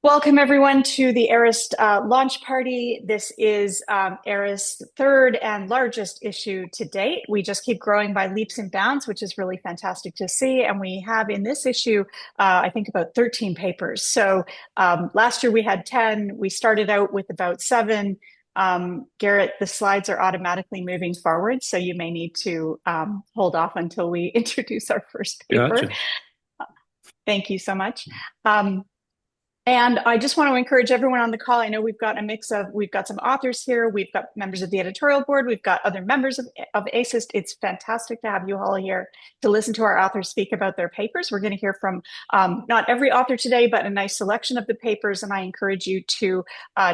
Welcome everyone to the ARIST launch party. This is ARIST's third and largest issue to date. We just keep growing by leaps and bounds, which is really fantastic to see. And we have in this issue, I think about 13 papers. So last year we had 10. We started out with about 7. Garrett, the slides are automatically moving forward, so you may need to hold off until we introduce our first paper. Gotcha. Thank you so much. And I just want to encourage everyone on the call. I know we've got some authors here. We've got members of the editorial board. We've got other members of ASIS. It's fantastic to have you all here to listen to our authors speak about their papers. We're going to hear from not every author today, but a nice selection of the papers. And I encourage you to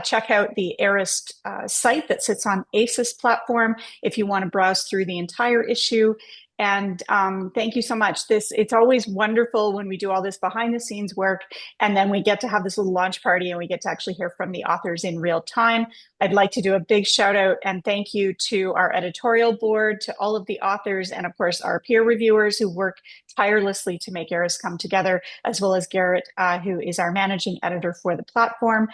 check out the ARIST site that sits on ASIS platform if you want to browse through the entire issue. And thank you so much. It's always wonderful when we do all this behind the scenes work, and then we get to have this little launch party and we get to actually hear from the authors in real time. I'd like to do a big shout out and thank you to our editorial board, to all of the authors, and of course our peer reviewers who work tirelessly to make ARIST come together, as well as Garrett, who is our managing editor for the platform.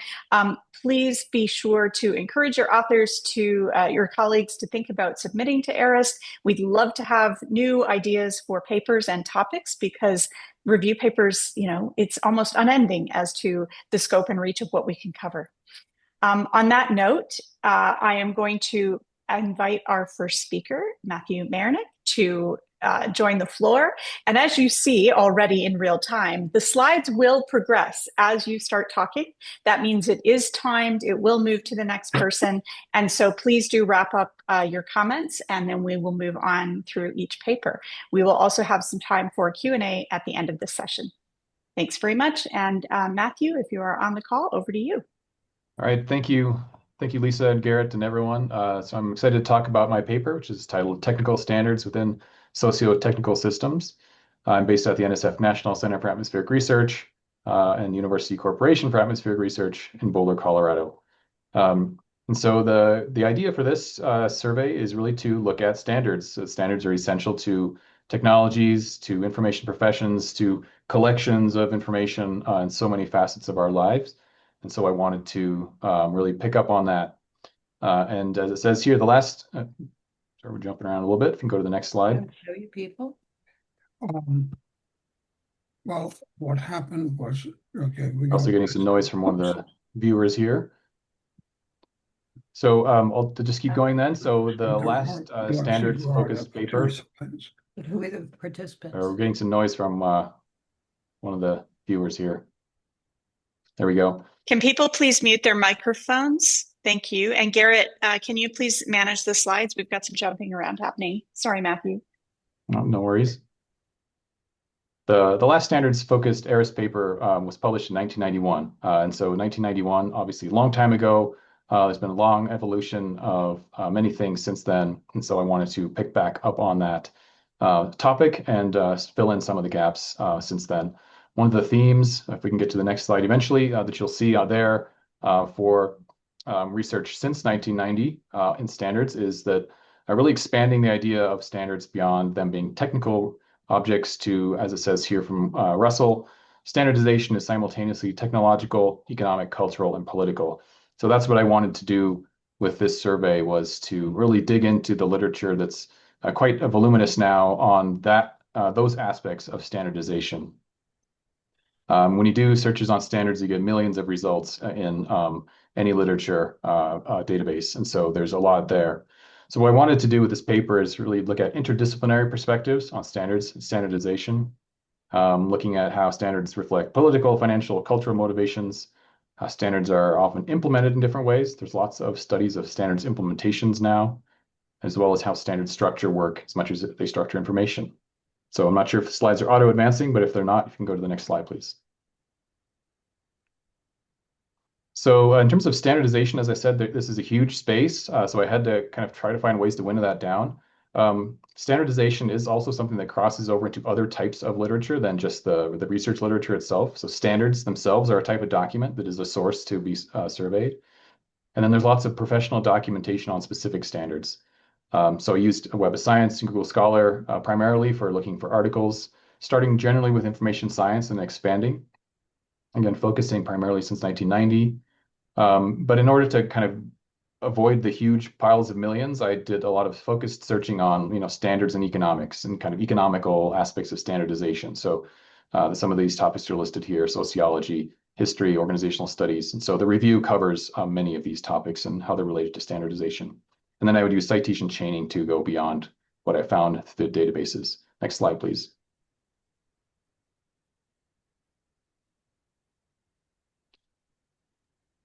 Please be sure to encourage your authors your colleagues to think about submitting to ARIST. We'd love to have new ideas for papers and topics because review papers, it's almost unending as to the scope and reach of what we can cover. On that note, I am going to invite our first speaker, Matthew Marinick, to join the floor. And as you see already in real time, the slides will progress as you start talking. That means it is timed. It will move to the next person. And so please do wrap up your comments, and then we will move on through each paper. We will also have some time for Q&A at the end of the session. Thanks very much. And Matthew, if you are on the call, over to you. All right, thank you. Thank you, Lisa and Garrett and everyone. So I'm excited to talk about my paper, which is titled Technical Standards Within Socio-Technical Systems. I'm based at the NSF National Center for Atmospheric Research and University Corporation for Atmospheric Research in Boulder, Colorado. And so the idea for this survey is really to look at standards. So standards are essential to technologies, to information professions, to collections of information in so many facets of our lives. And so I wanted to really pick up on that. And as it says here, the last, sorry, we're jumping around a little bit. If you can go to the next slide. Show you people. Well, what happened was, okay. Also getting some noise from one of the viewers here. So I'll just keep going then. So the last standards focused paper. But who are the participants? We're getting some noise from one of the viewers here. There we go. Can people please mute their microphones? Thank you. And Garrett, can you please manage the slides? We've got some jumping around happening. Sorry, Matthew. No worries. The last standards focused ARIST paper was published in 1991. And so 1991, obviously a long time ago, there's been a long evolution of many things since then. And so I wanted to pick back up on that topic and fill in some of the gaps since then. One of the themes, if we can get to the next slide eventually, that you'll see out there for research since 1990 in standards is that really expanding the idea of standards beyond them being technical objects to, as it says here from Russell, standardization is simultaneously technological, economic, cultural, and political. So that's what I wanted to do with this survey, was to really dig into the literature that's quite voluminous now on those aspects of standardization. When you do searches on standards, you get millions of results in any literature database. And so there's a lot there. So what I wanted to do with this paper is really look at interdisciplinary perspectives on standards and standardization, looking at how standards reflect political, financial, cultural motivations, how standards are often implemented in different ways. There's lots of studies of standards implementations now, as well as how standards structure work as much as they structure information. So I'm not sure if the slides are auto-advancing, but if they're not, you can go to the next slide, please. So in terms of standardization, as I said, this is a huge space. So I had to kind of try to find ways to winnow that down. Standardization is also something that crosses over into other types of literature than just the research literature itself. So standards themselves are a type of document that is a source to be surveyed. And then there's lots of professional documentation on specific standards. So I used Web of Science and Google Scholar primarily for looking for articles, starting generally with information science and expanding. again, focusing primarily since 1990. But in order to kind of avoid the huge piles of millions, I did a lot of focused searching on, standards and economics and kind of economical aspects of standardization. So some of these topics are listed here: sociology, history, organizational studies. And so the review covers many of these topics and how they're related to standardization. And then I would use citation chaining to go beyond what I found through the databases. Next slide, please.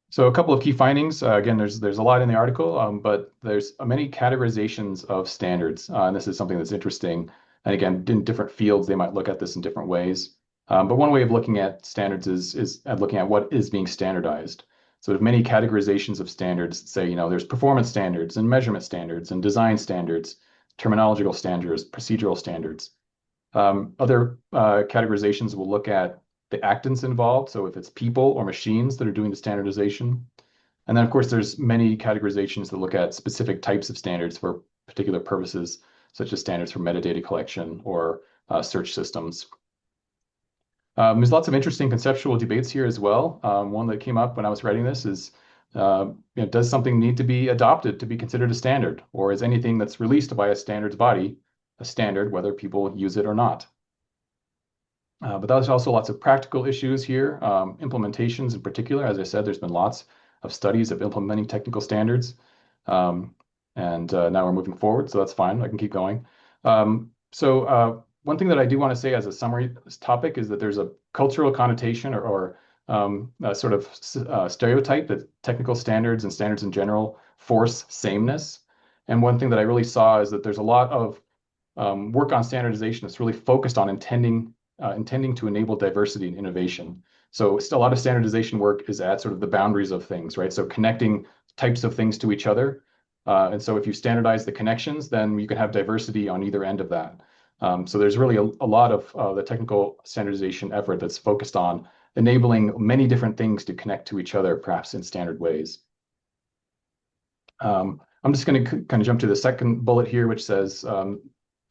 So a couple of key findings. Again, there's a lot in the article, but there's many categorizations of standards. And this is something that's interesting. And again, in different fields, they might look at this in different ways. But one way of looking at standards is looking at what is being standardized. So there's many categorizations of standards. Say, there's performance standards and measurement standards and design standards, terminological standards, procedural standards. Other categorizations will look at the actants involved, so if it's people or machines that are doing the standardization. And then, of course, there's many categorizations that look at specific types of standards for particular purposes, such as standards for metadata collection or search systems. There's lots of interesting conceptual debates here as well. One that came up when I was writing this is, does something need to be adopted to be considered a standard? Or is anything that's released by a standards body a standard, whether people use it or not? But there's also lots of practical issues here, implementations in particular. As I said, there's been lots of studies of implementing technical standards. And now we're moving forward, so that's fine. I can keep going. One thing that I do want to say as a summary topic is that there's a cultural connotation or a sort of stereotype that technical standards and standards in general force sameness. And one thing that I really saw is that there's a lot of work on standardization that's really focused on intending to enable diversity and innovation. So still a lot of standardization work is at sort of the boundaries of things, right? So connecting types of things to each other. And so if you standardize the connections, then you can have diversity on either end of that. So there's really a lot of the technical standardization effort that's focused on enabling many different things to connect to each other, perhaps in standard ways. I'm just going to kind of jump to the second bullet here, which says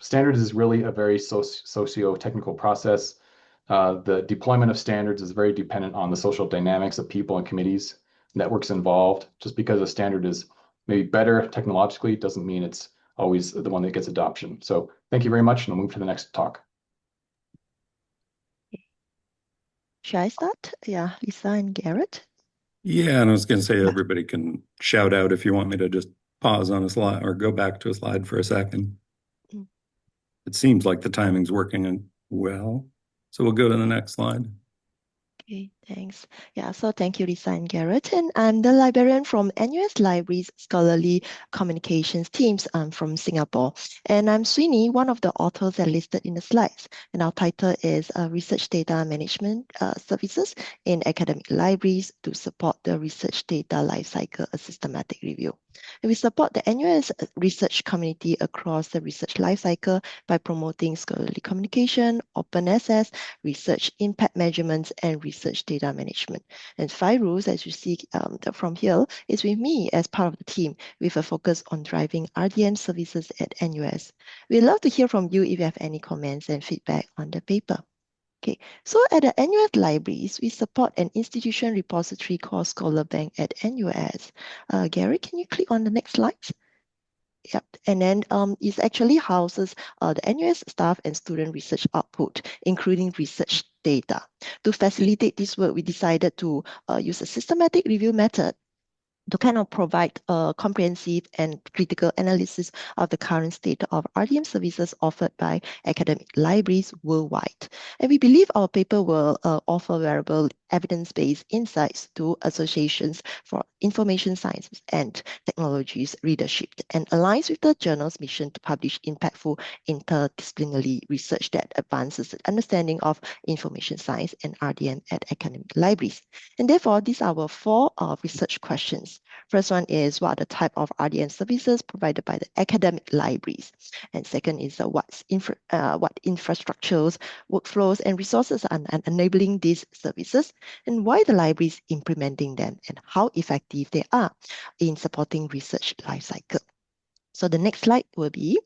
standards is really a very socio-technical process. The deployment of standards is very dependent on the social dynamics of people and committees, networks involved. Just because a standard is maybe better technologically doesn't mean it's always the one that gets adoption. So thank you very much, and we'll move to the next talk. Should I start? Yeah, Lisa and Garrett. Yeah, and I was going to say everybody can shout out if you want me to just pause on a slide or go back to a slide for a second. It seems like the timing's working well. So we'll go to the next slide. Okay, thanks. Yeah, so thank you, Lisa and Garrett. And I'm the librarian from NUS Libraries Scholarly Communications teams. I'm from Singapore. And I'm Sweeney, one of the authors that listed in the slides. And our title is Research Data Management Services in Academic Libraries to support the research data lifecycle, a systematic review. And we support the NUS research community across the research lifecycle by promoting scholarly communication, open access, research impact measurements, and research data management. And 5 rules, as you see from here, is with me as part of the team with a focus on driving RDM services at NUS. We'd love to hear from you if you have any comments and feedback on the paper. Okay, so at the NUS Libraries, we support an institution repository called Scholar Bank at NUS. Gary, can you click on the next slide? Yep, and then it actually houses the NUS staff and student research output, including research data. To facilitate this work, we decided to use a systematic review method to kind of provide a comprehensive and critical analysis of the current state of RDM services offered by academic libraries worldwide. And we believe our paper will offer valuable evidence-based insights to associations for information sciences and technologies readership and aligns with the journal's mission to publish impactful interdisciplinary research that advances the understanding of information science and RDM at academic libraries. And therefore, these are our 4 research questions. First one is, what are the type of RDM services provided by the academic libraries? And second is what infrastructures, workflows, and resources are enabling these services, and why the libraries implementing them, and how effective they are in supporting research lifecycle. So the next slide will be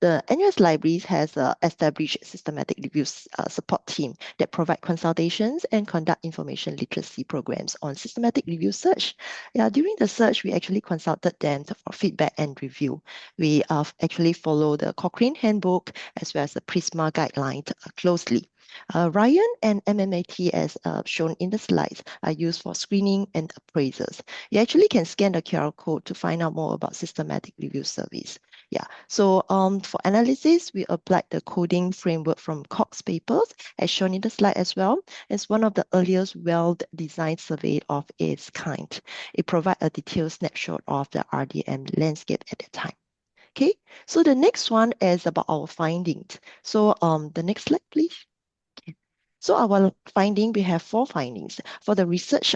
The NUS Libraries has established systematic reviews support team that provide consultations and conduct information literacy programs on systematic review search. Yeah, during the search, we actually consulted them for feedback and review. We actually follow the Cochrane Handbook as well as the PRISMA guideline closely. Ryan and MMAT, as shown in the slides, are used for screening and appraisals. You actually can scan the QR code to find out more about systematic review surveys. Yeah, so for analysis, we applied the coding framework from Cox papers, as shown in the slide as well. It's one of the earliest well-designed survey of its kind. It provides a detailed snapshot of the RDM landscape at that time. Okay, so the next one is about our findings. So the next slide, please. So our finding, we have 4 findings. For the research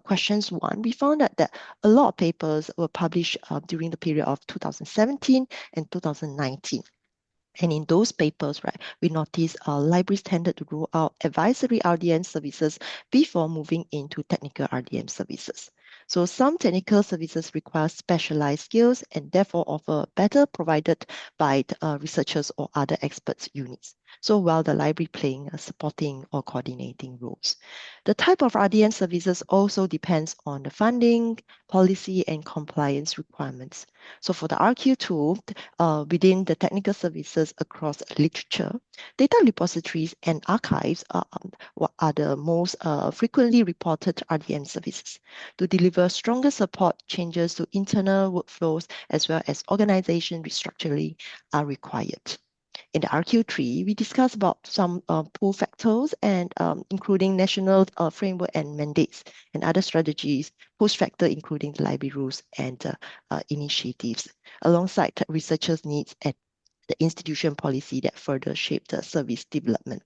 questions 1, we found that a lot of papers were published during the period of 2017 and 2019. And in those papers, right, we noticed libraries tended to roll out advisory RDM services before moving into technical RDM services. So some technical services require specialized skills and therefore offer better provided by researchers or other experts units. So while the library playing supporting or coordinating roles. The type of RDM services also depends on the funding, policy, and compliance requirements. So for the RQ2, within the technical services across literature, data repositories and archives are the most frequently reported RDM services. To deliver stronger support, changes to internal workflows as well as organization restructuring are required. In the RQ3, we discussed about some pull factors and including national framework and mandates and other strategies, push factor including the library rules and initiatives, alongside researchers' needs and the institution policy that further shape the service development.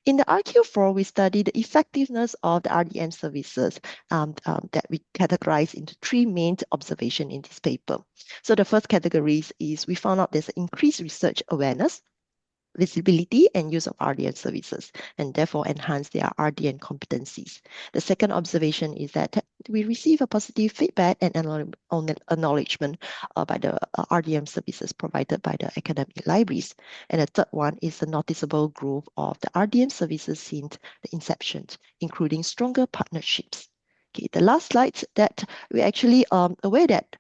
In the RQ4, we studied the effectiveness of the RDM services that we categorize into 3 main observations in this paper. So the first category is we found out there's increased research awareness, visibility, and use of RDM services, and therefore enhance their RDM competencies. The second observation is that we receive a positive feedback and acknowledgement by the RDM services provided by the academic libraries. And the third one is the noticeable growth of the RDM services since the inception, including stronger partnerships. Okay, the last slide that we're actually aware that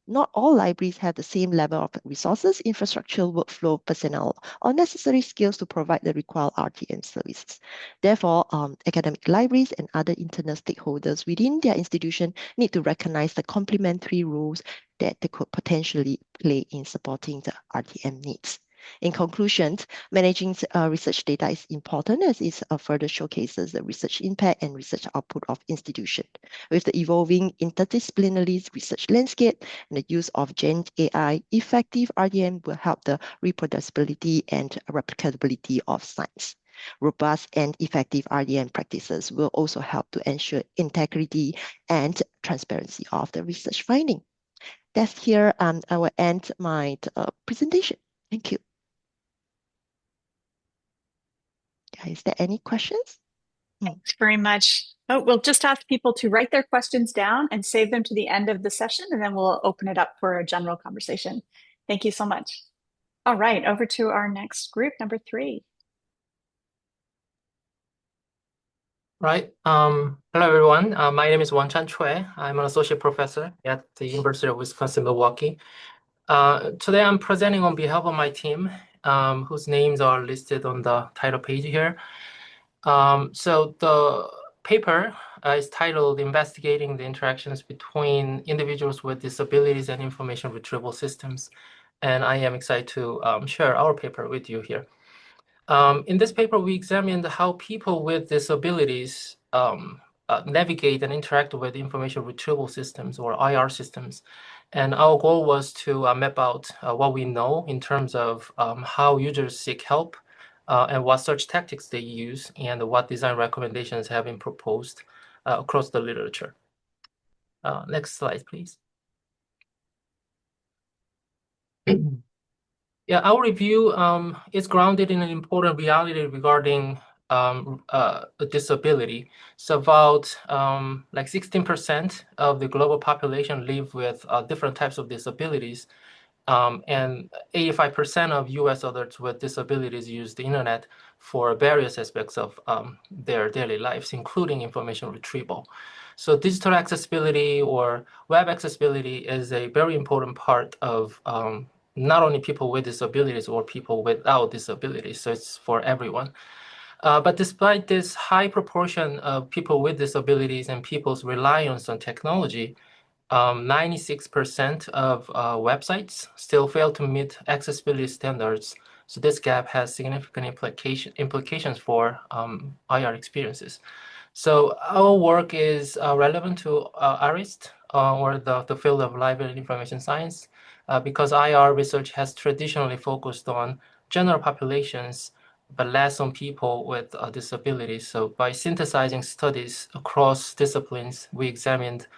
not all libraries have the same level of resources, infrastructure, workflow, personnel, or necessary skills to provide the required RDM services. Therefore, academic libraries and other internal stakeholders within their institution need to recognize the complementary roles that they could potentially play in supporting the RDM needs. In conclusion, managing research data is important as it further showcases the research impact and research output of institutions. With the evolving interdisciplinary research landscape and the use of Gen AI, effective RDM will help the reproducibility and replicability of science. Robust and effective RDM practices will also help to ensure integrity and transparency of the research finding. That's here, I will end my presentation. Thank you. Is there any questions? Thanks very much. Oh, we'll just ask people to write their questions down and save them to the end of the session, and then we'll open it up for a general conversation. Thank you so much. All right, over to our next group, number 3. Right. Hello, everyone. My name is Wanchan Choi. I'm an associate professor at the University of Wisconsin-Milwaukee. Today, I'm presenting on behalf of my team, whose names are listed on the title page here. So the paper is titled Investigating the Interactions Between Individuals with Disabilities and Information Retrieval Systems. And I am excited to share our paper with you here. In this paper, we examined how people with disabilities navigate and interact with information retrieval systems, or IR systems. And our goal was to map out what we know in terms of how users seek help and what search tactics they use, and what design recommendations have been proposed across the literature. Next slide, please. Yeah, our review is grounded in an important reality regarding disability. So about like 16% of the global population live with different types of disabilities. And 85% of US adults with disabilities use the internet for various aspects of their daily lives, including information retrieval. So digital accessibility or web accessibility is a very important part of not only people with disabilities or people without disabilities, so it's for everyone. But despite this high proportion of people with disabilities and people's reliance on technology, 96% of websites still fail to meet accessibility standards. So this gap has significant implications for IR experiences. So our work is relevant to ARIST, or the field of library and information science, because IR research has traditionally focused on general populations, but less on people with disabilities. So by synthesizing studies across disciplines, we examined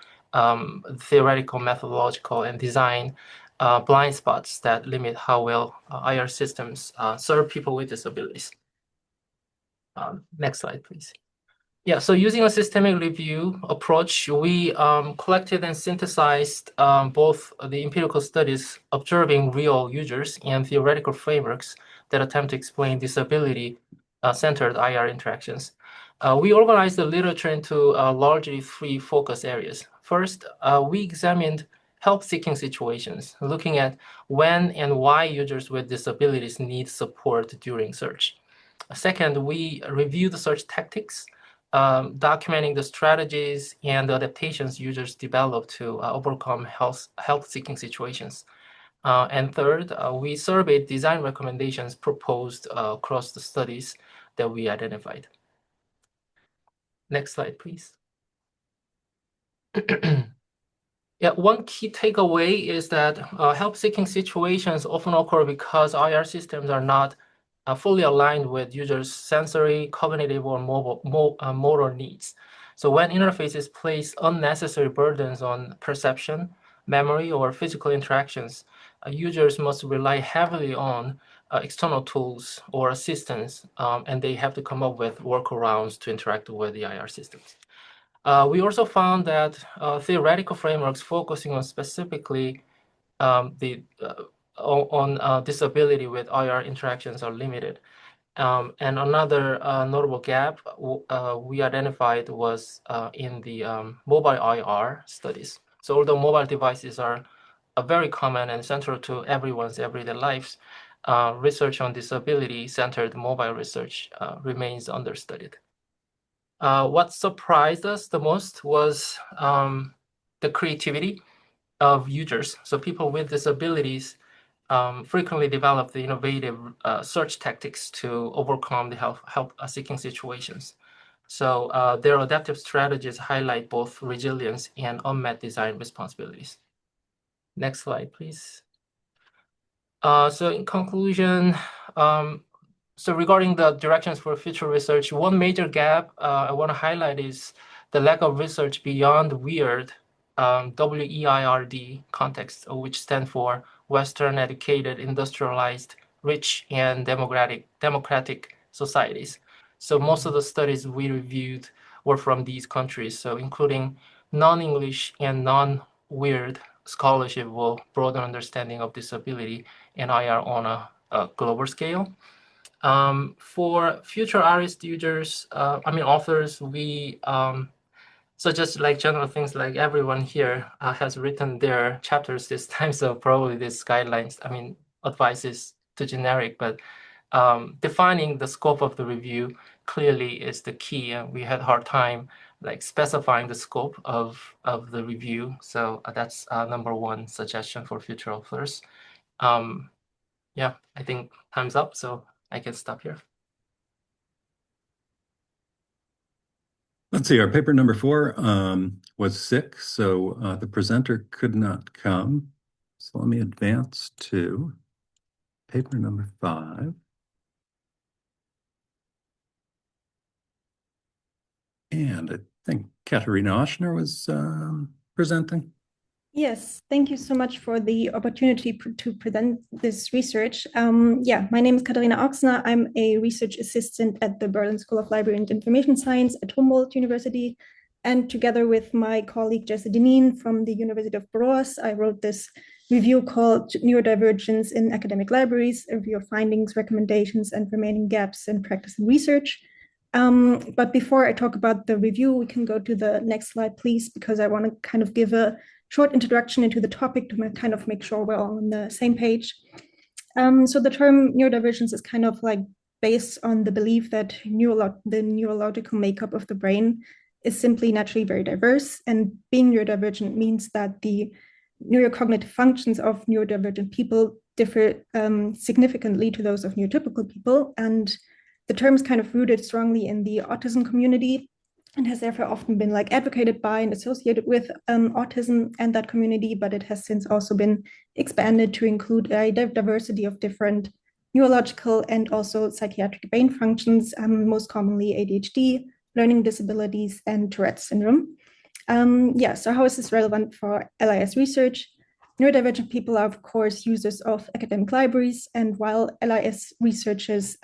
theoretical, methodological, and design blind spots that limit how well IR systems serve people with disabilities. Next slide, please. Yeah, so using a systemic review approach, we collected and synthesized both the empirical studies observing real users and theoretical frameworks that attempt to explain disability-centered IR interactions. We organized the literature into largely three focus areas. First, we examined help-seeking situations, looking at when and why users with disabilities need support during search. Second, we reviewed the search tactics, documenting the strategies and the adaptations users develop to overcome health-seeking situations. And third, we surveyed design recommendations proposed across the studies that we identified. Next slide, please. Yeah, one key takeaway is that help-seeking situations often occur because IR systems are not fully aligned with users' sensory, cognitive, or motor needs. So when interfaces place unnecessary burdens on perception, memory, or physical interactions, users must rely heavily on external tools or assistance, and they have to come up with workarounds to interact with the IR systems. We also found that theoretical frameworks focusing on specifically on disability with IR interactions are limited. And another notable gap we identified was in the mobile IR studies. So although mobile devices are very common and central to everyone's everyday lives, research on disability-centered mobile research remains understudied. What surprised us the most was the creativity of users. So people with disabilities frequently develop the innovative search tactics to overcome the help-seeking situations. So their adaptive strategies highlight both resilience and unmet design responsibilities. Next slide, please. So in conclusion, so regarding the directions for future research, one major gap I want to highlight is the lack of research beyond WEIRD, WEIRD context, which stand for Western educated, industrialized, rich, and democratic societies. So most of the studies we reviewed were from these countries, so including non-English and non-WEIRD scholarship will broaden understanding of disability and IR on a global scale. For future ARIST users, authors, we suggest like general things like everyone here has written their chapters this time, so probably these guidelines, advice is too generic, but defining the scope of the review clearly is the key, and we had a hard time like specifying the scope of the review. So that's number one suggestion for future authors. Yeah, I think time's up, so I can stop here. Let's see, our paper number 4 was sick, so the presenter could not come. So let me advance to paper number 5. And I think Katarina Oshner was presenting. Yes, thank you so much for the opportunity to present this research. My name is Katharina Oxner. I'm a research assistant at the Berlin School of Library and Information Science at Humboldt University. And together with my colleague Jesse Demin from the University of Borås, I wrote this review called Neurodivergence in Academic Libraries, a review of findings, recommendations, and remaining gaps in practice and research. But before I talk about the review, we can go to the next slide, please, because I want to kind of give a short introduction into the topic to kind of make sure we're all on the same page. So the term neurodivergence is kind of like based on the belief that the neurological makeup of the brain is simply naturally very diverse, and being neurodivergent means that the neurocognitive functions of neurodivergent people differ significantly to those of neurotypical people. And the term is kind of rooted strongly in the autism community and has therefore often been like advocated by and associated with autism and that community, but it has since also been expanded to include a diversity of different neurological and also psychiatric brain functions, most commonly ADHD, learning disabilities, and Tourette's syndrome. So how is this relevant for LIS research? Neurodivergent people are, of course, users of academic libraries, and while LIS researchers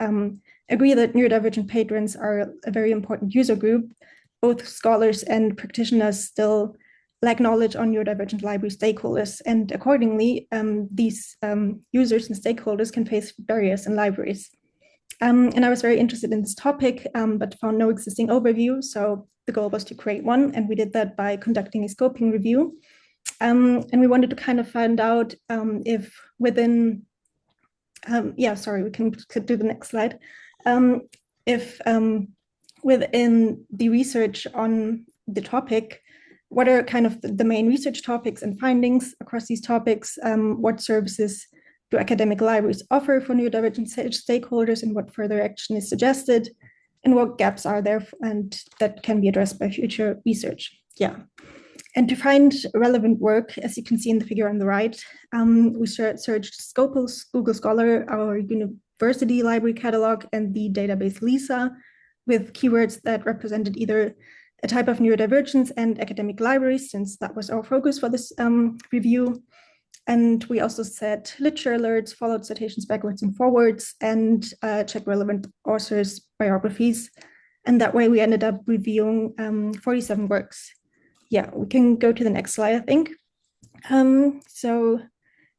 agree that neurodivergent patrons are a very important user group, both scholars and practitioners still lack knowledge on neurodivergent library stakeholders, and accordingly, these users and stakeholders can face barriers in libraries. And I was very interested in this topic, but found no existing overview. So the goal was to create one, and we did that by conducting a scoping review. And we wanted to kind of find out if within, we can do the next slide. If within the research on the topic, what are kind of the main research topics and findings across these topics? What services do academic libraries offer for neurodivergent stakeholders, and what further action is suggested, and what gaps are there and that can be addressed by future research? And to find relevant work, as you can see in the figure on the right, we searched Scopus, Google Scholar, our university library catalog, and the database LISA with keywords that represented either a type of neurodivergence and academic libraries, since that was our focus for this review. And we also set literature alerts, followed citations backwards and forwards, and checked relevant authors' biographies. And that way we ended up reviewing 47 works. We can go to the next slide, I think. So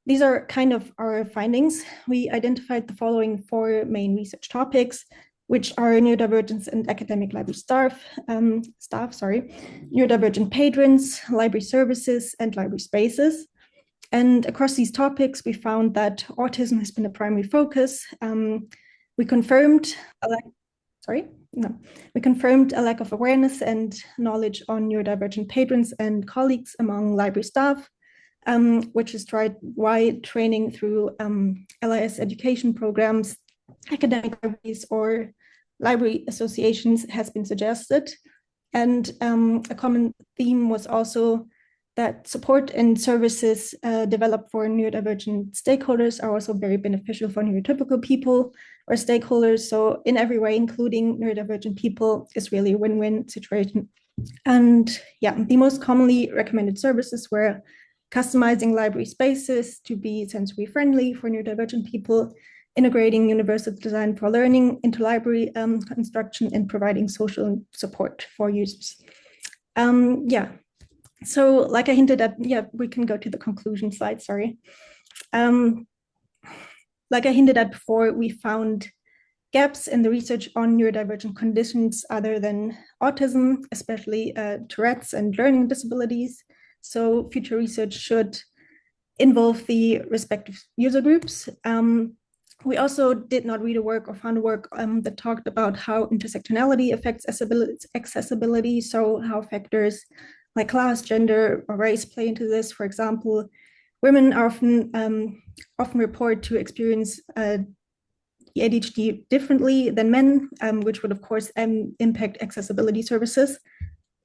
these are kind of our findings. We identified the following 4 main research topics, which are neurodivergence and academic library staff, neurodivergent patrons, library services, and library spaces. And across these topics, we found that autism has been a primary focus. We confirmed a lack of awareness and knowledge on neurodivergent patrons and colleagues among library staff, which is why training through LIS education programs, academic libraries, or library associations has been suggested. And a common theme was also that support and services developed for neurodivergent stakeholders are also very beneficial for neurotypical people or stakeholders. So in every way, including neurodivergent people is really a win-win situation. And the most commonly recommended services were customizing library spaces to be sensory friendly for neurodivergent people, integrating universal design for learning into library construction, and providing social support for users. So like I hinted at, we can go to the conclusion slide, sorry. Like I hinted at before, we found gaps in the research on neurodivergent conditions other than autism, especially Tourette's and learning disabilities. So future research should involve the respective user groups. We also did not read a work or found a work that talked about how intersectionality affects accessibility. So how factors like class, gender, or race play into this. For example, women are often report to experience ADHD differently than men, which would of course impact accessibility services.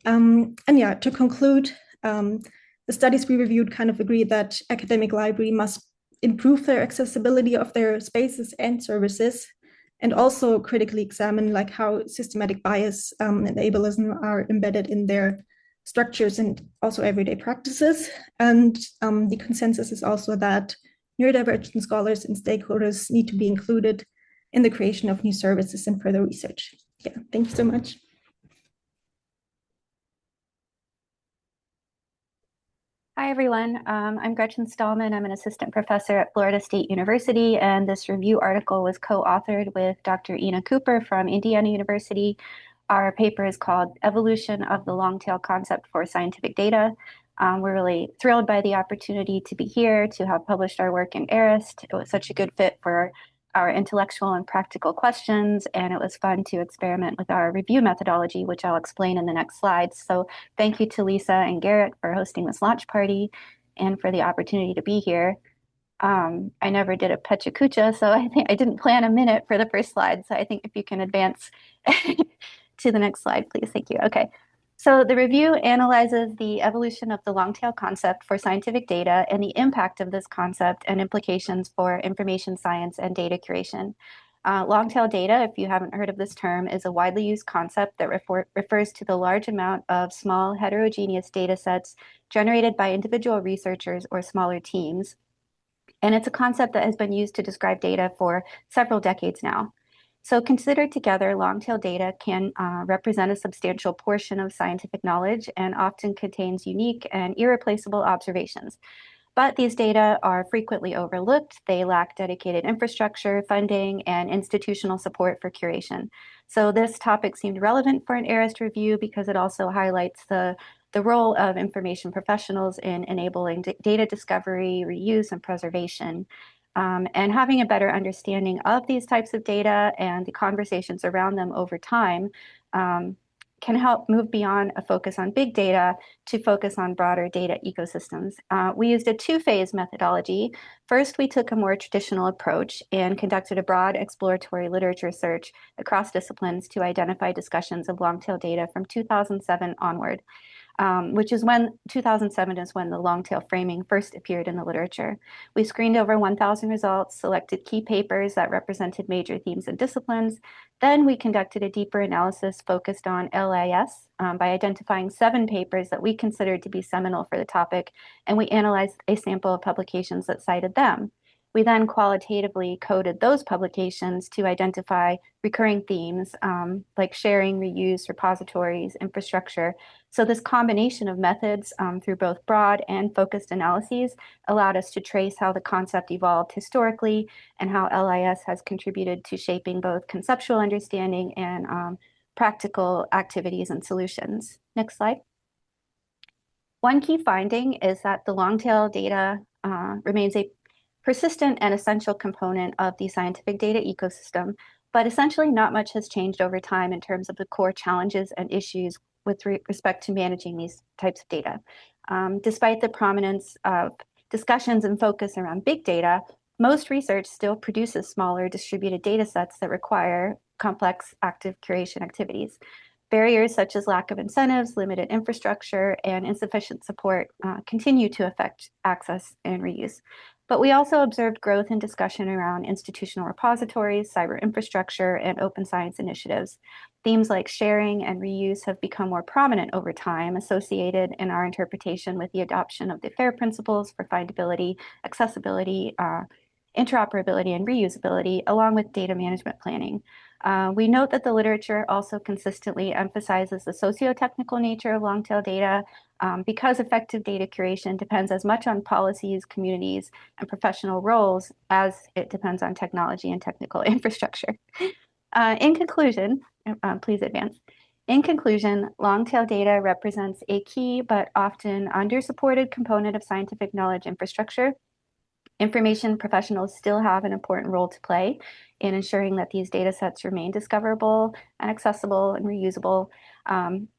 To conclude, the studies we reviewed kind of agree that academic library must improve their accessibility of their spaces and services, and also critically examine like how systematic bias and ableism are embedded in their structures and also everyday practices. And the consensus is also that neurodivergent scholars and stakeholders need to be included in the creation of new services and further research. Thank you so much. Hi, everyone. I'm Gretchen Stallman. I'm an assistant professor at Florida State University, and this review article was co-authored with Dr. Ina Cooper from Indiana University. Our paper is called Evolution of the Long-Tail Concept for Scientific Data. We're really thrilled by the opportunity to be here, to have published our work in ARIST. It was such a good fit for our intellectual and practical questions, and it was fun to experiment with our review methodology, which I'll explain in the next slides. So thank you to Lisa and Garrett for hosting this launch party and for the opportunity to be here. I never did a PechaKucha, so I think I didn't plan a minute for the first slide. So I think if you can advance to the next slide, please. Thank you. Okay. So the review analyzes the evolution of the long-tail concept for scientific data and the impact of this concept and implications for information science and data curation. Long-tail data, if you haven't heard of this term, is a widely used concept that refers to the large amount of small heterogeneous data sets generated by individual researchers or smaller teams. And it's a concept that has been used to describe data for several decades now. So considered together, long-tail data can represent a substantial portion of scientific knowledge and often contains unique and irreplaceable observations. But these data are frequently overlooked. They lack dedicated infrastructure, funding, and institutional support for curation. So this topic seemed relevant for an ARIST review because it also highlights the role of information professionals in enabling data discovery, reuse, and preservation. And having a better understanding of these types of data and the conversations around them over time can help move beyond a focus on big data to focus on broader data ecosystems. We used a two-phase methodology. First, we took a more traditional approach and conducted a broad exploratory literature search across disciplines to identify discussions of long-tail data from 2007 onward. Which is when 2007 is when the long-tail framing first appeared in the literature. We screened over 1,000 results, selected key papers that represented major themes and disciplines. Then we conducted a deeper analysis focused on LIS by identifying 7 papers that we considered to be seminal for the topic, and we analyzed a sample of publications that cited them. We then qualitatively coded those publications to identify recurring themes like sharing, reuse, repositories, infrastructure. So this combination of methods through both broad and focused analyses allowed us to trace how the concept evolved historically and how LIS has contributed to shaping both conceptual understanding and practical activities and solutions. Next slide. One key finding is that the long-tail data remains a persistent and essential component of the scientific data ecosystem, but essentially not much has changed over time in terms of the core challenges and issues with respect to managing these types of data. Despite the prominence of discussions and focus around big data, most research still produces smaller distributed data sets that require complex active curation activities. Barriers such as lack of incentives, limited infrastructure, and insufficient support continue to affect access and reuse. But we also observed growth in discussion around institutional repositories, cyber infrastructure, and open science initiatives. Themes like sharing and reuse have become more prominent over time, associated in our interpretation with the adoption of the FAIR principles for findability, accessibility, interoperability, and reusability, along with data management planning. We note that the literature also consistently emphasizes the socio-technical nature of long-tail data because effective data curation depends as much on policies, communities, and professional roles as it depends on technology and technical infrastructure. In conclusion, please advance. In conclusion, long-tail data represents a key but often under-supported component of scientific knowledge infrastructure. Information professionals still have an important role to play in ensuring that these data sets remain discoverable and accessible and reusable.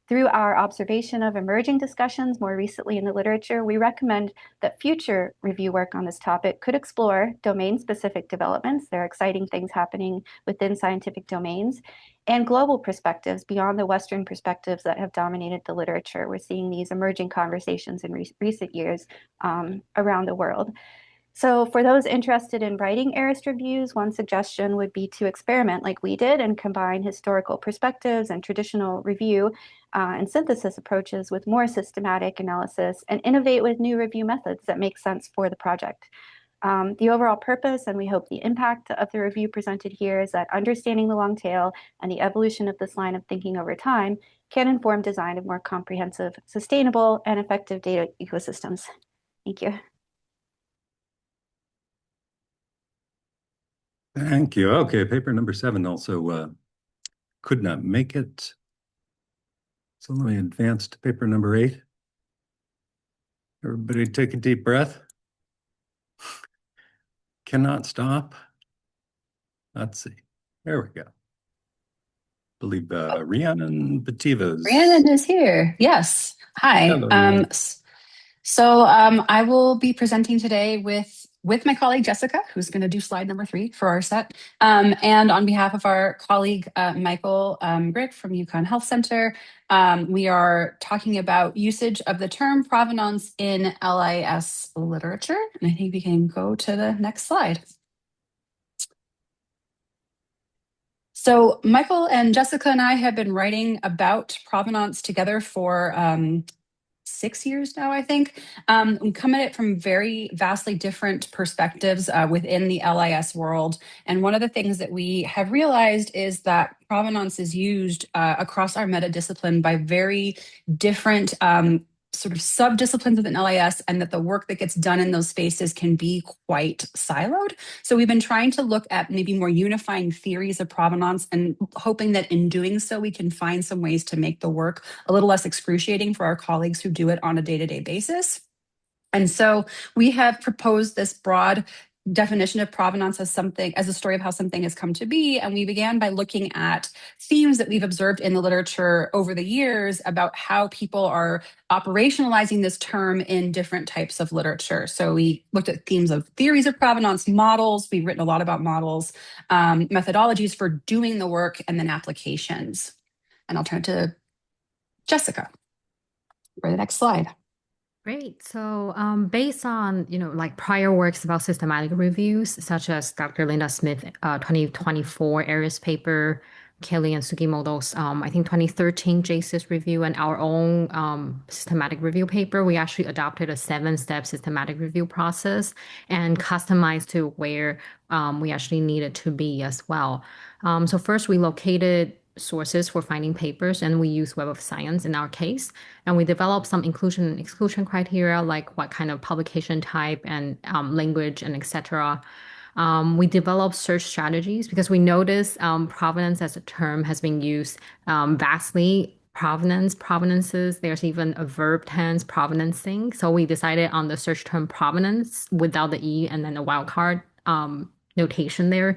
Through our observation of emerging discussions more recently in the literature, we recommend that future review work on this topic could explore domain-specific developments. There are exciting things happening within scientific domains and global perspectives beyond the Western perspectives that have dominated the literature. We're seeing these emerging conversations in recent years around the world. So for those interested in writing ARIST reviews, one suggestion would be to experiment like we did and combine historical perspectives and traditional review and synthesis approaches with more systematic analysis and innovate with new review methods that make sense for the project. The overall purpose, and we hope the impact of the review presented here, is that understanding the long tail and the evolution of this line of thinking over time can inform design of more comprehensive, sustainable, and effective data ecosystems. Thank you. Thank you. Okay, paper number 7 also could not make it. So let me advance to paper number 8. Everybody take a deep breath. Cannot stop. Let's see. There we go. I believe Rhiannon Bativas. Rhiannon is here. Yes. Hi. Hello, Rhiannon. I will be presenting today with my colleague Jessica, who's going to do slide number 3 for our set. And on behalf of our colleague Michael Grick from UConn Health Center, we are talking about usage of the term provenance in LIS literature. And I think we can go to the next slide. So Michael and Jessica and I have been writing about provenance together for 6 years now, I think. We come at it from very vastly different perspectives within the LIS world. And one of the things that we have realized is that provenance is used across our meta discipline by very different sort of sub-disciplines within LIS, and that the work that gets done in those spaces can be quite siloed. So we've been trying to look at maybe more unifying theories of provenance and hoping that in doing so, we can find some ways to make the work a little less excruciating for our colleagues who do it on a day-to-day basis. And so we have proposed this broad definition of provenance as a story of how something has come to be. And we began by looking at themes that we've observed in the literature over the years about how people are operationalizing this term in different types of literature. So we looked at themes of theories of provenance, models. We've written a lot about models, methodologies for doing the work, and then applications. And I'll turn to Jessica for the next slide. Great. So based on, like prior works about systematic reviews, such as Dr. Linda Smith 2024 ARIST paper, Kelly and Sugimoto's, I think 2013 JSIS review, and our own systematic review paper, we actually adopted a 7-step systematic review process and customized to where we actually needed to be as well. So first we located sources for finding papers, and we use Web of Science in our case. And we developed some inclusion and exclusion criteria, like what kind of publication type and language and etc. We developed search strategies because we noticed provenance as a term has been used vastly. Provenances, there's even a verb tense, provenancing. So we decided on the search term provenance without the E and then a wildcard notation there.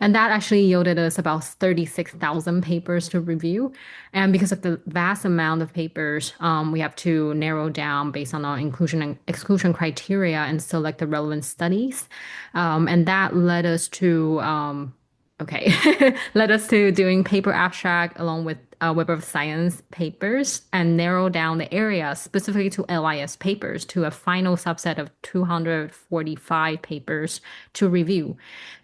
And that actually yielded us about 36,000 papers to review. And because of the vast amount of papers, we have to narrow down based on our inclusion and exclusion criteria and select the relevant studies. And that led us to led us to doing paper abstract along with Web of Science papers and narrow down the area specifically to LIS papers to a final subset of 245 papers to review.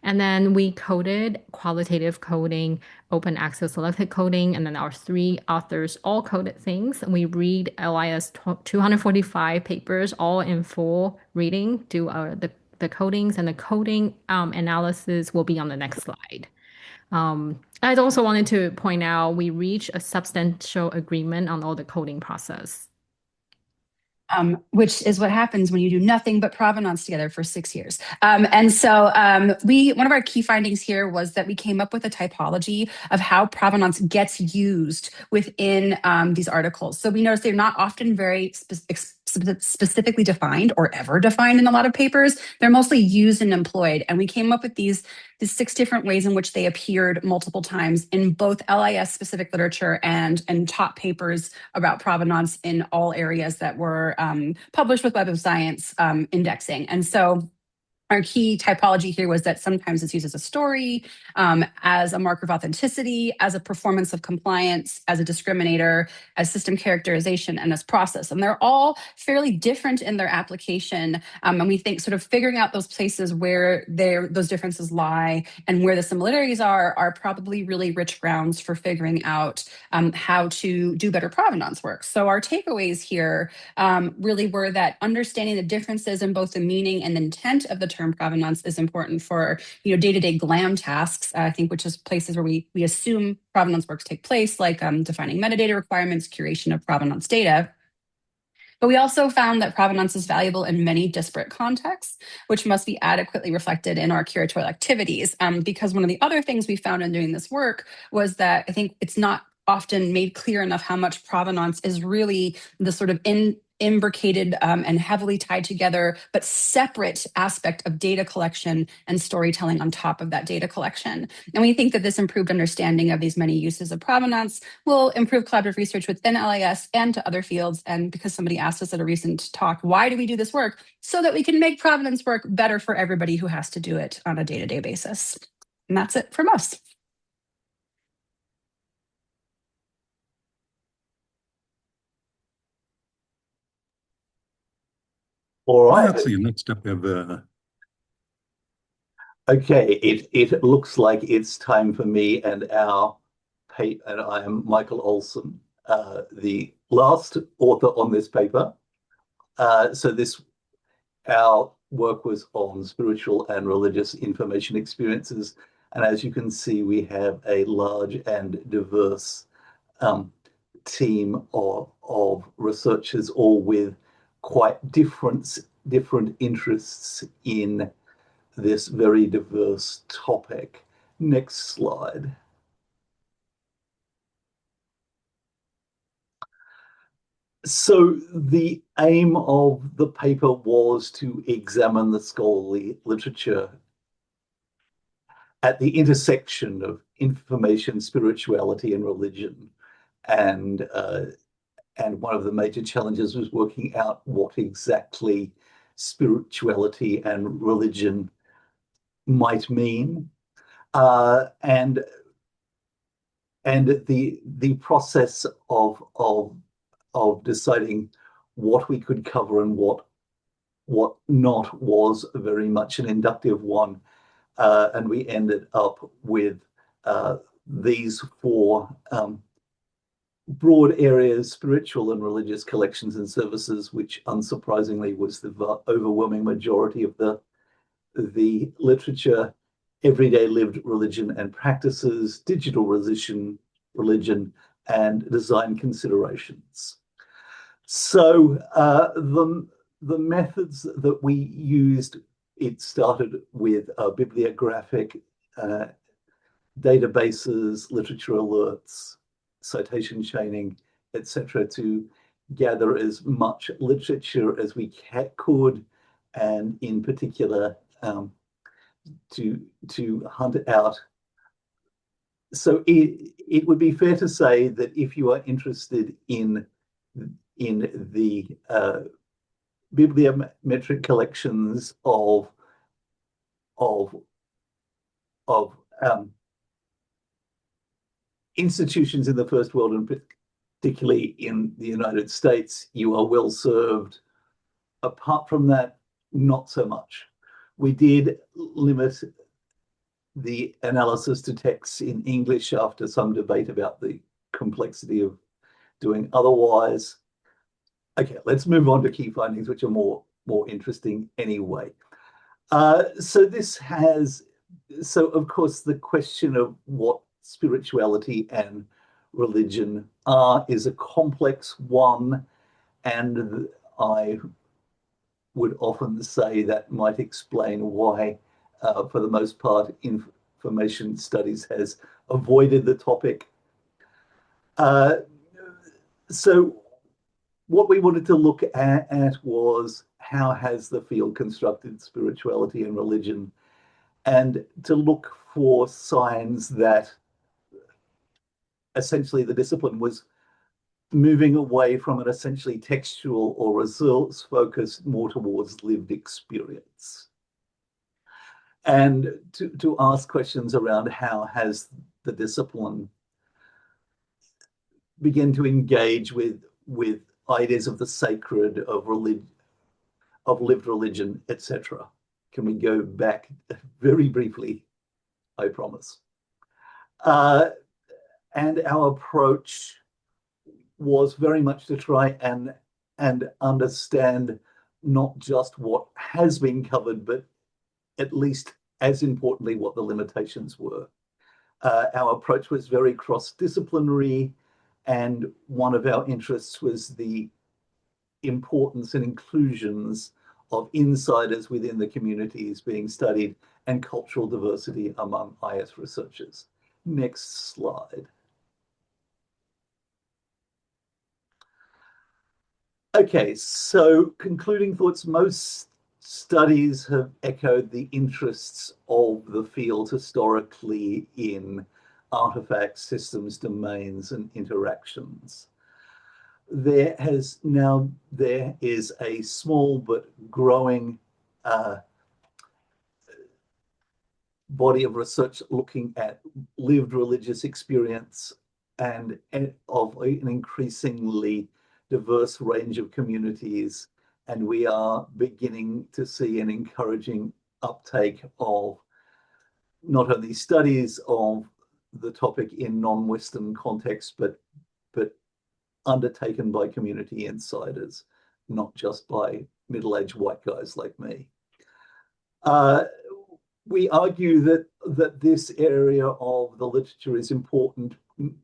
And then we coded qualitative coding, open access selected coding, and then our 3 authors all coded things. And we read LIS 245 papers all in full reading, do the codings, and the coding analysis will be on the next slide. I also wanted to point out we reached a substantial agreement on all the coding process. Which is what happens when you do nothing but provenance together for 6 years. And so one of our key findings here was that we came up with a typology of how provenance gets used within these articles. So we noticed they're not often very specifically defined or ever defined in a lot of papers. They're mostly used and employed. And we came up with these 6 different ways in which they appeared multiple times in both LIS specific literature and top papers about provenance in all areas that were published with Web of Science indexing. And so our key typology here was that sometimes it's used as a story, as a marker of authenticity, as a performance of compliance, as a discriminator, as system characterization, and as process. And they're all fairly different in their application. And we think sort of figuring out those places where those differences lie and where the similarities are probably really rich grounds for figuring out how to do better provenance work. So our takeaways here really were that understanding the differences in both the meaning and the intent of the term provenance is important for day-to-day GLAM tasks, I think, which is places where we assume provenance works take place, like defining metadata requirements, curation of provenance data. But we also found that provenance is valuable in many disparate contexts, which must be adequately reflected in our curatorial activities. Because one of the other things we found in doing this work was that I think it's not often made clear enough how much provenance is really the sort of imbricated and heavily tied together, but separate aspect of data collection and storytelling on top of that data collection. And we think that this improved understanding of these many uses of provenance will improve collaborative research within LIS and to other fields. And because somebody asked us at a recent talk, why do we do this work? So that we can make provenance work better for everybody who has to do it on a day-to-day basis. And that's it from us. All right. Let's see, next up we have Okay, it looks like it's time for me and and I am Michael Olson, the last author on this paper. Our work was on spiritual and religious information experiences, and as you can see, we have a large and diverse team of researchers, all with quite different interests in this very diverse topic. Next slide. So the aim of the paper was to examine the scholarly literature at the intersection of information, spirituality, and religion. And one of the major challenges was working out what exactly spirituality and religion might mean. And the process of deciding what we could cover and what not was very much an inductive one. And we ended up with these four broad areas: spiritual and religious collections and services, which unsurprisingly was the overwhelming majority of the literature; everyday lived religion and practices; digital religion, and design considerations. So the methods that we used, it started with bibliographic databases, literature alerts, citation chaining, etc., to gather as much literature as we could, and in particular to hunt out. So it would be fair to say that if you are interested in the bibliometric collections of institutions in the first world, and particularly in the United States, you are well served. Apart from that, not so much. We did limit the analysis to texts in English after some debate about the complexity of doing otherwise. Okay, let's move on to key findings, which are more interesting anyway. So of course, the question of what spirituality and religion are is a complex one, and I would often say that might explain why, for the most part, information studies has avoided the topic. So what we wanted to look at was how has the field constructed spirituality and religion, and to look for signs that essentially the discipline was moving away from an essentially textual or results focused more towards lived experience, and to ask questions around how has the discipline begin to engage with ideas of the sacred, of religion, of lived religion, etc. Can we go back very briefly? I promise. And our approach was very much to try and understand not just what has been covered, but at least as importantly, what the limitations were. Our approach was very cross-disciplinary, and one of our interests was the importance and inclusions of insiders within the communities being studied and cultural diversity among IS researchers. Next slide. Okay, so concluding thoughts, most studies have echoed the interests of the field historically in artifacts, systems, domains, and interactions. There is a small but growing body of research looking at lived religious experience and of an increasingly diverse range of communities. And we are beginning to see an encouraging uptake of not only studies of the topic in non-Western contexts, but undertaken by community insiders, not just by middle-aged white guys like me. We argue that this area of the literature is important,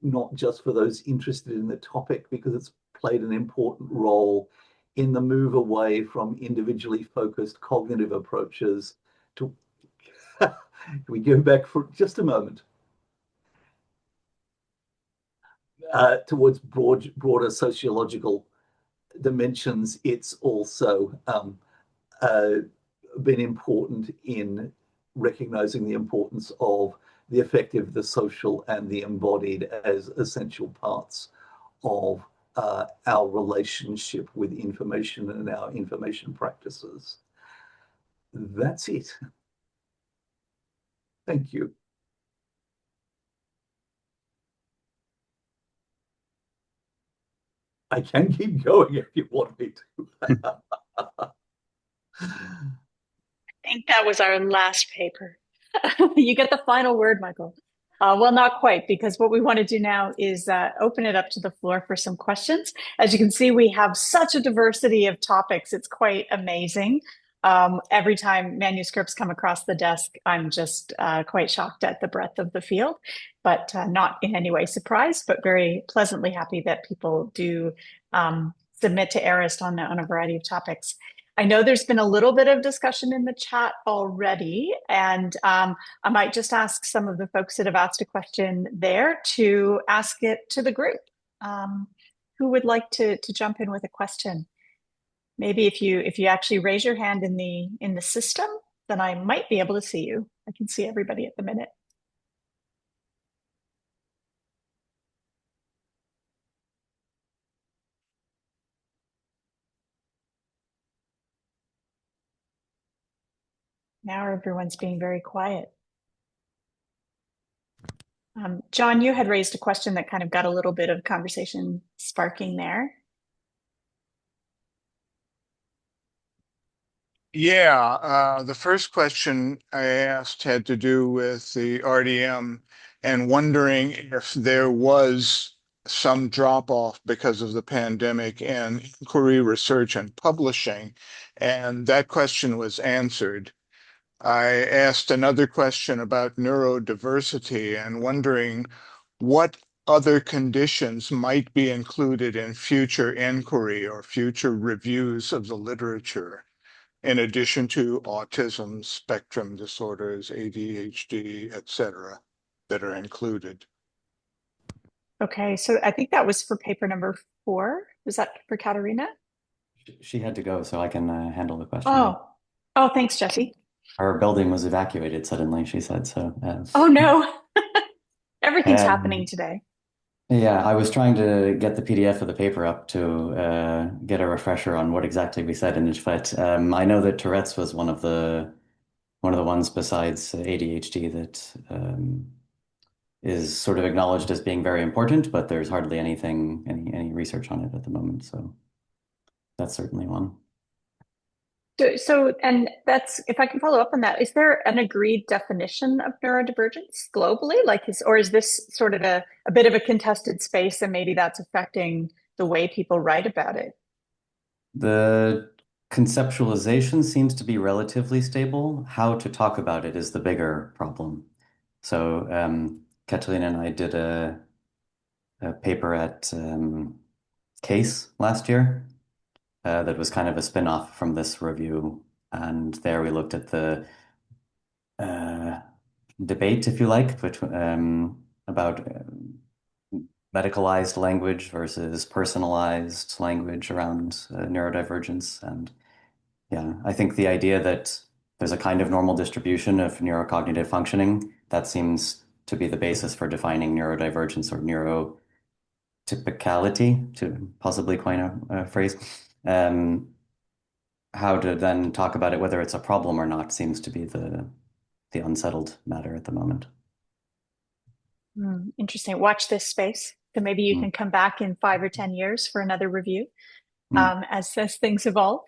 not just for those interested in the topic, because it's played an important role in the move away from individually focused cognitive approaches to, can we go back for just a moment, towards broader sociological dimensions. It's also been important in recognizing the importance of the affective, the social, and the embodied as essential parts of our relationship with information and our information practices. That's it. Thank you. I can keep going if you want me to. I think that was our last paper. You get the final word, Michael. Well, not quite, because what we want to do now is open it up to the floor for some questions. As you can see, we have such a diversity of topics. It's quite amazing. Every time manuscripts come across the desk, I'm just quite shocked at the breadth of the field, but not in any way surprised, but very pleasantly happy that people do submit to ARIST on a variety of topics. I know there's been a little bit of discussion in the chat already, and I might just ask some of the folks that have asked a question there to ask it to the group. Who would like to jump in with a question? Maybe if you actually raise your hand in the system, then I might be able to see you. I can see everybody at the minute. Now everyone's being very quiet. John, you had raised a question that kind of got a little bit of conversation sparking there. Yeah, the first question I asked had to do with the RDM and wondering if there was some drop off because of the pandemic in inquiry, research, and publishing. And that question was answered. I asked another question about neurodiversity and wondering what other conditions might be included in future inquiry or future reviews of the literature, in addition to autism, spectrum disorders, ADHD, etc., that are included. Okay, so I think that was for paper number 4. Was that for Katerina? She had to go, so I can handle the question. Oh, thanks, Jesse. Our building was evacuated suddenly, she said. So. Oh no, everything's happening today. Yeah, I was trying to get the PDF of the paper up to get a refresher on what exactly we said in it, but I know that Tourette's was one of the ones besides ADHD that is sort of acknowledged as being very important, but there's hardly any research on it at the moment. So that's certainly one. So, and that's, if I can follow up on that, is there an agreed definition of neurodivergence globally? Or is this sort of a bit of a contested space, and maybe that's affecting the way people write about it? The conceptualization seems to be relatively stable. How to talk about it is the bigger problem. So Katalina and I did a paper at CASE last year, that was kind of a spin-off from this review. And there we looked at the debate, if you like, about medicalized language versus personalized language around neurodivergence. And yeah, I think the idea that there's a kind of normal distribution of neurocognitive functioning, that seems to be the basis for defining neurodivergence or neurotypicality, to possibly coin a phrase. How to then talk about it, whether it's a problem or not, seems to be the unsettled matter at the moment. Interesting. Watch this space. So maybe you can come back in 5 or 10 years for another review as things evolve.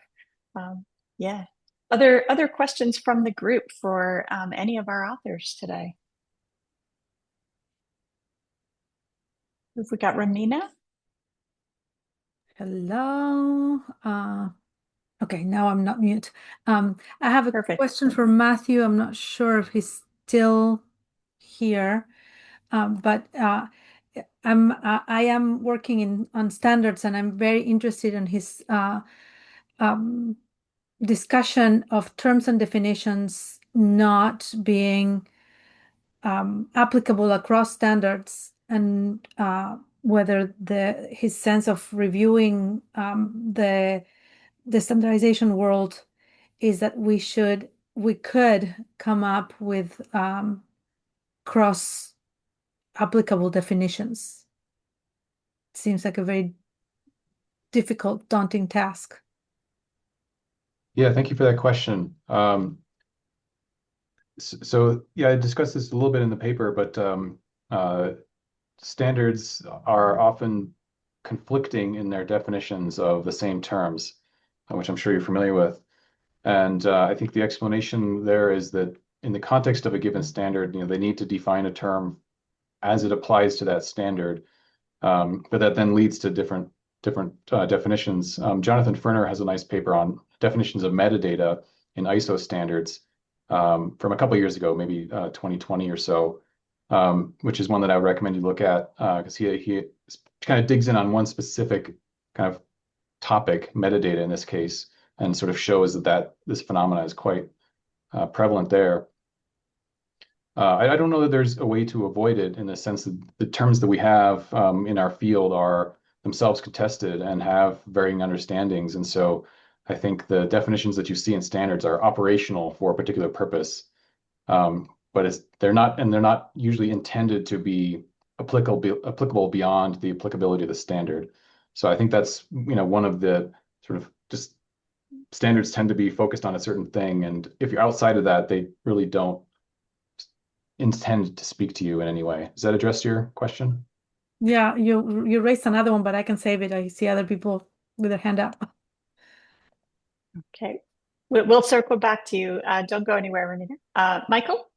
Yeah. Other questions from the group for any of our authors today? Have we got Ramina? Hello. Okay, now I'm not mute. I have a Perfect. question for Matthew. I'm not sure if he's still here, but I am working on standards, and I'm very interested in his discussion of terms and definitions not being applicable across standards, and whether his sense of reviewing the standardization world is that we could come up with cross applicable definitions. It seems like a very difficult, daunting task. Yeah, thank you for that question. So yeah, I discussed this a little bit in the paper, but standards are often conflicting in their definitions of the same terms, which I'm sure you're familiar with. And I think the explanation there is that in the context of a given standard, they need to define a term as it applies to that standard, but that then leads to different definitions. Jonathan Ferner has a nice paper on definitions of metadata in ISO standards from a couple of years ago, maybe 2020 or so, which is one that I would recommend you look at because he kind of digs in on one specific kind of topic, metadata in this case, and sort of shows that this phenomena is quite prevalent there. I don't know that there's a way to avoid it, in the sense that the terms that we have in our field are themselves contested and have varying understandings. And so I think the definitions that you see in standards are operational for a particular purpose, but they're not usually intended to be applicable beyond the applicability of the standard. So I think that's one of the sort of just standards tend to be focused on a certain thing, and if you're outside of that, they really don't intend to speak to you in any way. Does that address your question? Yeah, you raised another one, but I can save it. I see other people with their hand up. Okay, we'll circle back to you. Don't go anywhere, Ramina. Michael?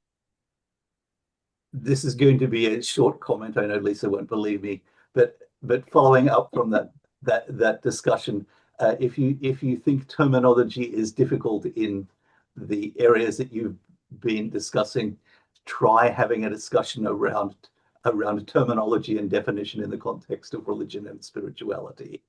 This is going to be a short comment. I know Lisa won't believe me, but following up from that discussion, if you think terminology is difficult in the areas that you've been discussing, try having a discussion around terminology and definition in the context of religion and spirituality.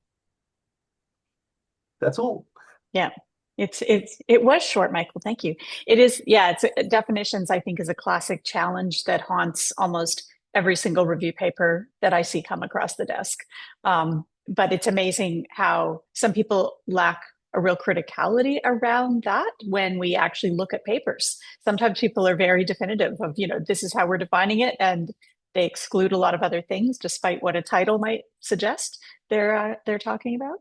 That's all. Yeah, it was short, Michael. Thank you. It is. Yeah, it's definitions. I think is a classic challenge that haunts almost every single review paper that I see come across the desk. But it's amazing how some people lack a real criticality around that when we actually look at papers. Sometimes people are very definitive of, this is how we're defining it, and they exclude a lot of other things, despite what a title might suggest they're talking about.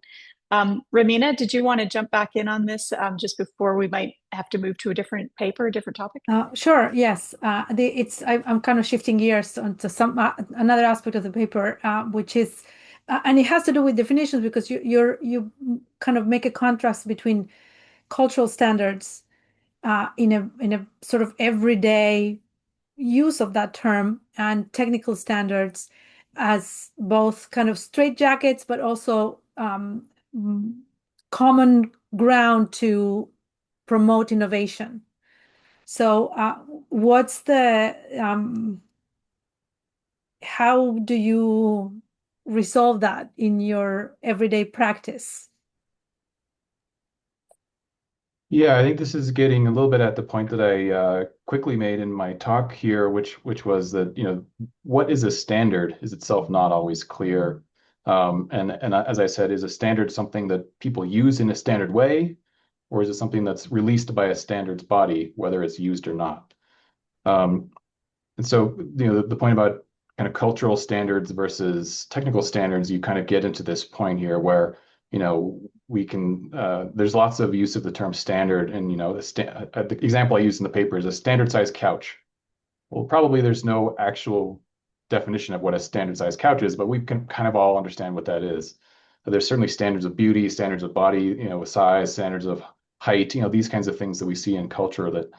Ramina, did you want to jump back in on this just before we might have to move to a different paper, a different topic? Sure. Yes. I'm kind of shifting gears onto another aspect of the paper, which is, and it has to do with definitions, because you kind of make a contrast between cultural standards in a sort of everyday use of that term, and technical standards as both kind of straitjackets, but also common ground to promote innovation. So what's the how do you resolve that in your everyday practice? Yeah, I think this is getting a little bit at the point that I quickly made in my talk here, which was that, what is a standard is itself not always clear. And as I said, is a standard something that people use in a standard way, or is it something that's released by a standards body, whether it's used or not? Um, and so, the point about kind of cultural standards versus technical standards, you kind of get into this point here where, we can, there's lots of use of the term standard. And, the example I use in the paper is a standard size couch. Well, probably there's no actual definition of what a standard size couch is, but we can kind of all understand what that is. There's certainly standards of beauty, standards of body, with size, standards of height, these kinds of things that we see in culture that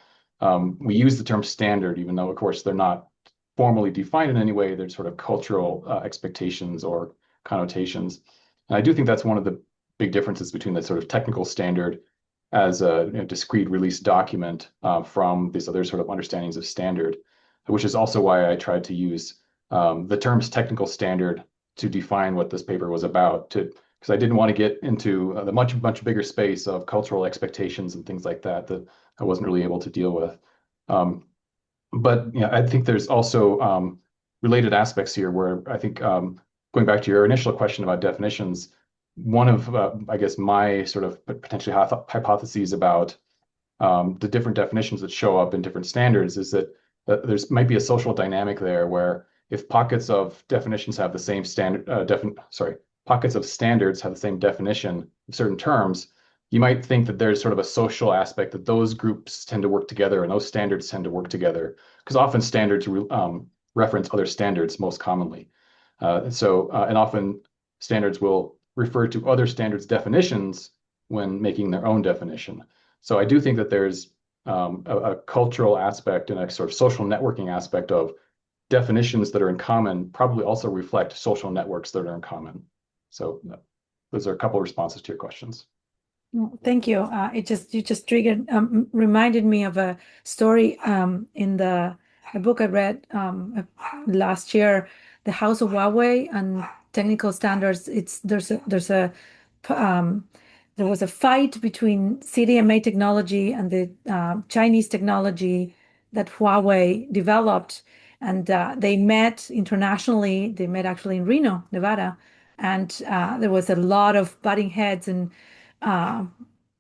we use the term standard, even though, of course, they're not formally defined in any way. They're sort of cultural expectations or connotations. And I do think that's one of the big differences between the sort of technical standard as a discrete release document from these other sort of understandings of standard, which is also why I tried to use the terms technical standard to define what this paper was about, because I didn't want to get into the much bigger space of cultural expectations and things like that I wasn't really able to deal with. But I think there's also related aspects here where I think going back to your initial question about definitions, one of I guess my sort of potentially hypotheses about the different definitions that show up in different standards is that there's might be a social dynamic there where if pockets of definitions have the same standard pockets of standards have the same definition of certain terms, you might think that there's sort of a social aspect that those groups tend to work together and those standards tend to work together, because often standards reference other standards most commonly. And often standards will refer to other standards definitions when making their own definition. So I do think that there's a cultural aspect and a sort of social networking aspect of definitions that are in common probably also reflect social networks that are in common. So those are a couple of responses to your questions. Thank you. You just triggered, reminded me of a story in a book I read last year, The House of Huawei and Technical Standards. There was a fight between CDMA technology and the Chinese technology that Huawei developed, and they met internationally. They met actually in Reno, Nevada, and there was a lot of butting heads and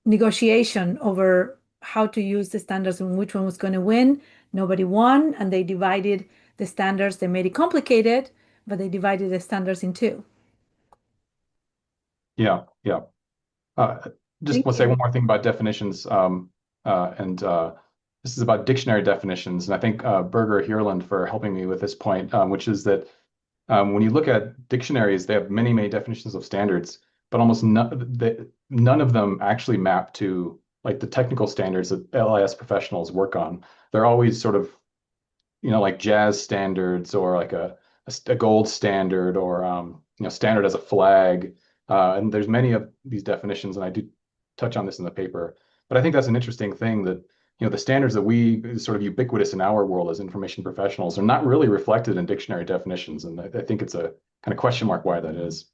negotiation over how to use the standards and which one was going to win. Nobody won, and they divided the standards. They made it complicated, but they divided the standards in two. Yeah. Just want to say one more thing about definitions, and this is about dictionary definitions. And I thank Berger Hierland for helping me with this point, which is that when you look at dictionaries, they have many definitions of standards, but almost none of them actually map to like the technical standards that LIS professionals work on. They're always sort of, like jazz standards or like a gold standard or standard as a flag. And there's many of these definitions, and I do touch on this in the paper. But I think that's an interesting thing that the standards that we sort of ubiquitous in our world as information professionals are not really reflected in dictionary definitions. And I think it's a kind of question mark why that is.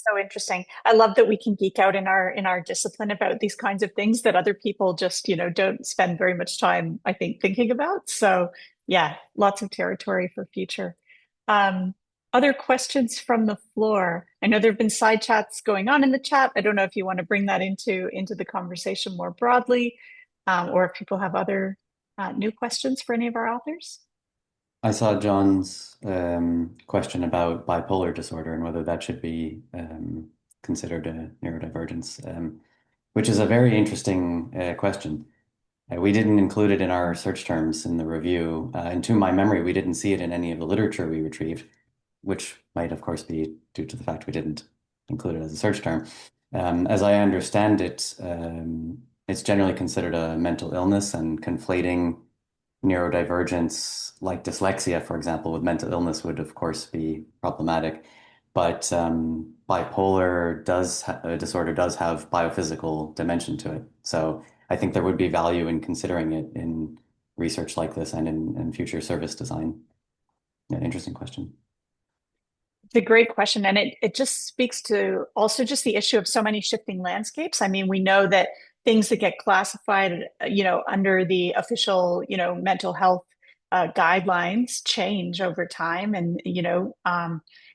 So interesting. I love that we can geek out in our discipline about these kinds of things that other people just, don't spend very much time, I think, thinking about. So yeah, lots of territory for future. Other questions from the floor? I know there have been side chats going on in the chat. I don't know if you want to bring that into the conversation more broadly, or if people have other new questions for any of our authors. I saw John's question about bipolar disorder and whether that should be considered a neurodivergence, which is a very interesting question. We didn't include it in our search terms in the review. And to my memory, we didn't see it in any of the literature we retrieved, which might, of course, be due to the fact we didn't include it as a search term. As I understand it, it's generally considered a mental illness, and conflating neurodivergence like dyslexia, for example, with mental illness would, of course, be problematic. But bipolar disorder does have biophysical dimension to it. So I think there would be value in considering it in research like this and in future service design. Yeah, interesting question. It's a great question. And it just speaks to also just the issue of so many shifting landscapes. I mean, we know that things that get classified, under the official, mental health guidelines change over time. And,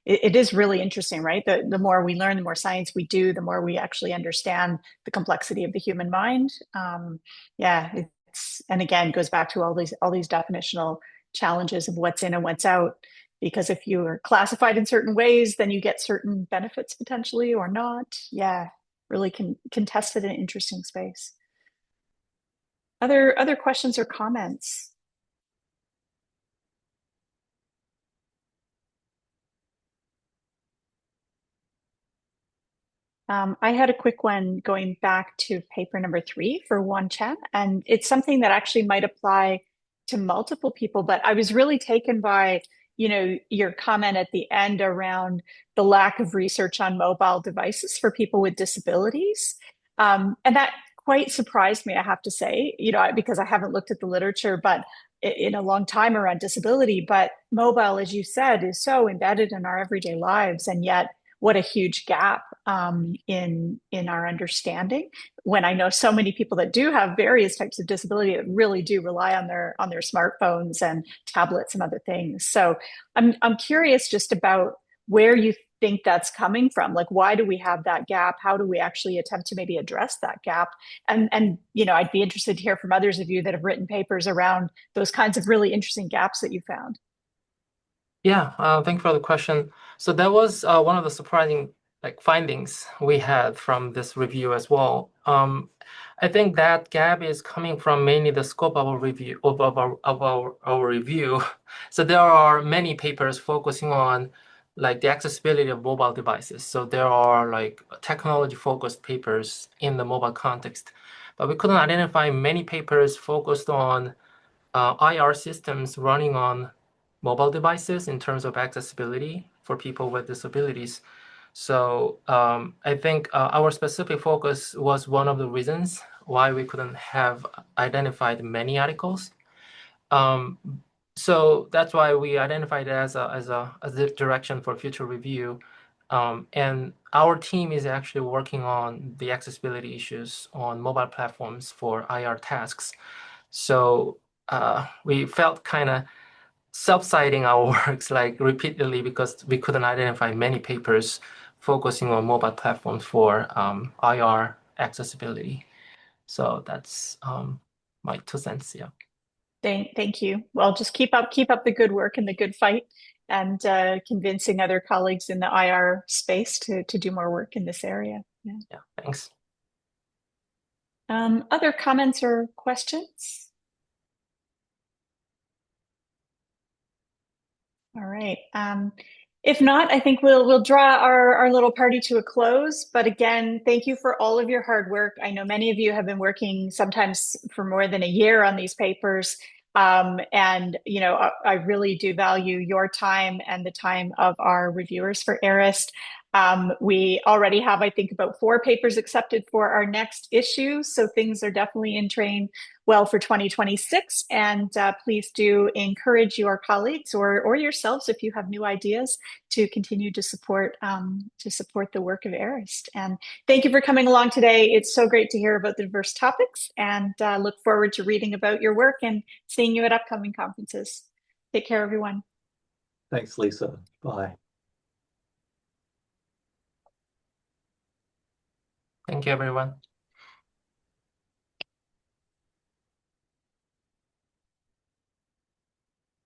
it is really interesting, right? The more we learn, the more science we do, the more we actually understand the complexity of the human mind. Yeah, and again, goes back to all these definitional challenges of what's in and what's out. Because if you are classified in certain ways, then you get certain benefits potentially or not. Yeah, really contested an interesting space. Other questions or comments? I had a quick one going back to paper number 3 for Wan Chen, and it's something that actually might apply to multiple people, but I was really taken by, your comment at the end around the lack of research on mobile devices for people with disabilities. And that quite surprised me, I have to say, because I haven't looked at the literature, but in a long time around disability, but mobile, as you said, is so embedded in our everyday lives, and yet what a huge gap in our understanding. When I know so many people that do have various types of disability that really do rely on their smartphones and tablets and other things. So I'm curious just about where you think that's coming from. Like, why do we have that gap? How do we actually attempt to maybe address that gap? And I'd be interested to hear from others of you that have written papers around those kinds of really interesting gaps that you found. Yeah, thank you for the question. So that was one of the surprising findings we had from this review as well. I think that gap is coming from mainly the scope of our review of our review. So there are many papers focusing on the accessibility of mobile devices. So there are technology-focused papers in the mobile context, but we couldn't identify many papers focused on IR systems running on mobile devices in terms of accessibility for people with disabilities. So I think our specific focus was one of the reasons why we couldn't have identified many articles. So that's why we identified it as a direction for future review. And our team is actually working on the accessibility issues on mobile platforms for IR tasks. So we felt kind of self-citing our works repeatedly because we couldn't identify many papers focusing on mobile platforms for IR accessibility. So that's my 2 cents. Yeah. Thank you. Well, just keep up the good work and the good fight, and convincing other colleagues in the IR space to do more work in this area. Yeah, thanks. Other comments or questions? All right. If not, I think we'll draw our little party to a close. But again, thank you for all of your hard work. I know many of you have been working sometimes for more than a year on these papers. And I really do value your time and the time of our reviewers for ARIST. We already have, I think, about 4 papers accepted for our next issue. So things are definitely in train well for 2026. And please do encourage your colleagues or yourselves, if you have new ideas, to continue to support the work of ARIST. And thank you for coming along today. It's so great to hear about the diverse topics, and look forward to reading about your work and seeing you at upcoming conferences. Take care, everyone. Thanks, Lisa. Bye. Thank you, everyone.